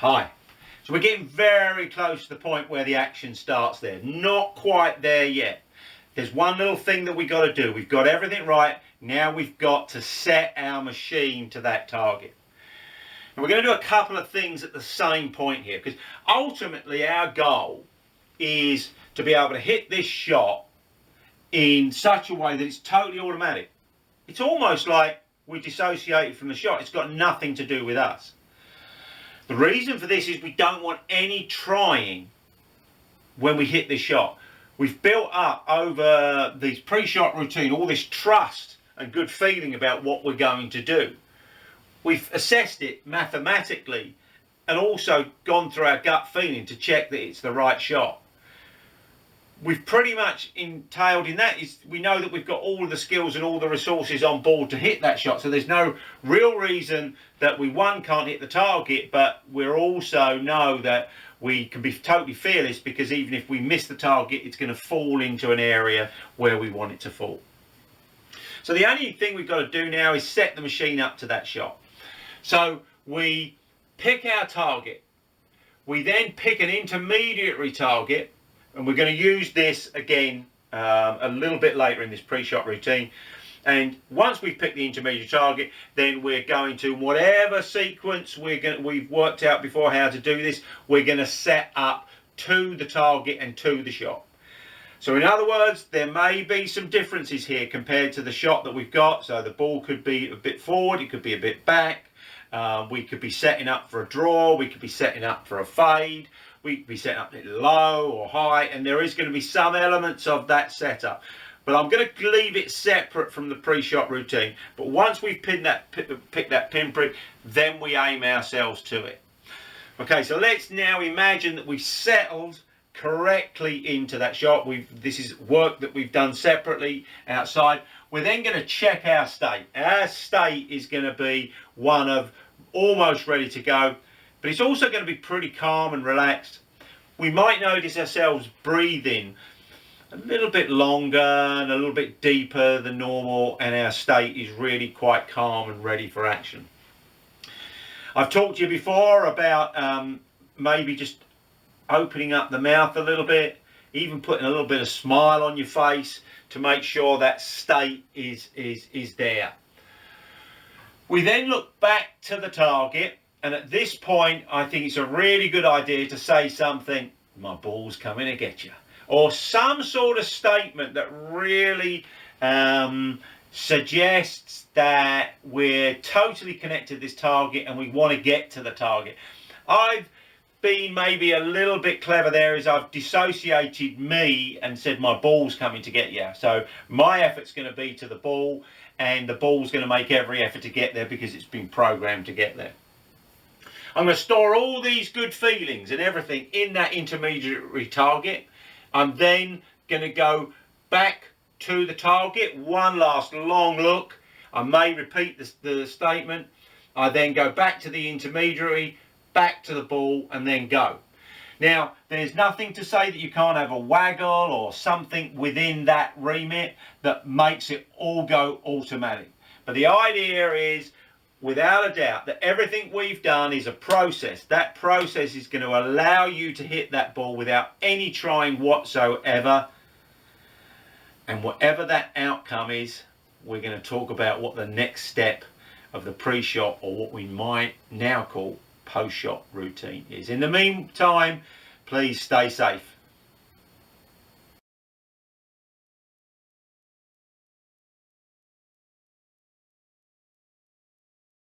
Hi. So we're getting very close to the point where the action starts there. Not quite there yet. There's one little thing that we got to do. We've got everything right. Now we've got to set our machine to that target. And we're going to do a couple of things at the same point here, because ultimately our goal is to be able to hit this shot in such a way that it's totally automatic. It's almost like we dissociated from the shot. It's got nothing to do with us. The reason for this is we don't want any trying when we hit this shot. We've built up over this pre-shot routine all this trust and good feeling about what we're going to do. We've assessed it mathematically and also gone through our gut feeling to check that it's the right shot. We've pretty much entailed in that is we know that we've got all of the skills and all the resources on board to hit that shot. So there's no real reason that we can't hit the target, but we also know that we can be totally fearless, because even if we miss the target, it's going to fall into an area where we want it to fall. So the only thing we've got to do now is set the machine up to that shot. So we pick our target. We then pick an intermediary target. And we're going to use this again a little bit later in this pre-shot routine. And once we've picked the intermediate target, then we're going to, whatever sequence we've worked out before how to do this, we're going to set up to the target and to the shot. So in other words, there may be some differences here compared to the shot that we've got. So the ball could be a bit forward, it could be a bit back. We could be setting up for a draw, we could be setting up for a fade. We could be setting up low or high, and there is going to be some elements of that setup. But I'm going to leave it separate from the pre-shot routine. But once we've picked that pinprick, then we aim ourselves to it. Okay, so let's now imagine that we've settled correctly into that shot. This is work that we've done separately outside. We're then going to check our state. Our state is going to be one of almost ready to go, but it's also going to be pretty calm and relaxed. We might notice ourselves breathing a little bit longer and a little bit deeper than normal, and our state is really quite calm and ready for action. I've talked to you before about maybe just opening up the mouth a little bit, even putting a little bit of smile on your face to make sure that state is there. We then look back to the target. And at this point, I think it's a really good idea to say something, "My ball's coming to get you," or some sort of statement that really suggests that we're totally connected to this target and we want to get to the target. I've been maybe a little bit clever there, as I've dissociated me and said my ball's coming to get you. So my effort's going to be to the ball, and the ball's going to make every effort to get there because it's been programmed to get there. I'm going to store all these good feelings and everything in that intermediary target. I'm then going to go back to the target, one last long look. I may repeat the statement. I then go back to the intermediary, back to the ball, and then go. Now, there's nothing to say that you can't have a waggle or something within that remit that makes it all go automatic. But the idea is, without a doubt, that everything we've done is a process. That process is going to allow you to hit that ball without any trying whatsoever. And whatever that outcome is, we're going to talk about what the next step of the pre-shot, or what we might now call post-shot routine is. In the meantime, please stay safe.